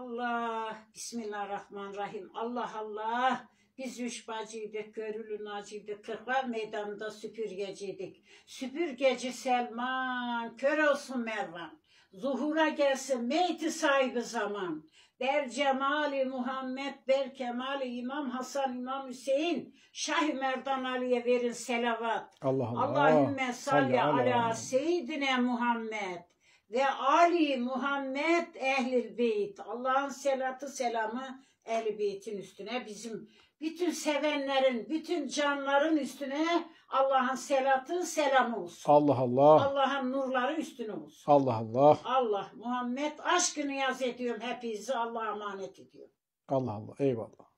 Allah, Bismillahirrahmanirrahim. Allah Allah. Biz üç bacıydık, görülün acıydık, Kırklar Meydanı'nda süpürgeciydik. Süpürgeci Selman, kör olsun Mervan. Zuhura gelsin meyti sahibi zaman. Ber cemali Muhammed, ber kemali İmam Hasan, İmam Hüseyin. Şah-ı Merdan Ali'ye verin selavat. Allah Allah. Allahümme salli ala seyyidine Muhammed ve Ali Muhammed ehlil beyt. Allah'ın selatı selamı ehl-i beytin üstüne, bizim bütün sevenlerin, bütün canların üstüne Allah'ın selatı selamı olsun. Allah Allah. Allah'ın nurları üstüne olsun. Allah Allah. Allah Muhammed aşkını yaz ediyorum, hepinizi Allah'a emanet ediyorum. Allah Allah. Eyvallah.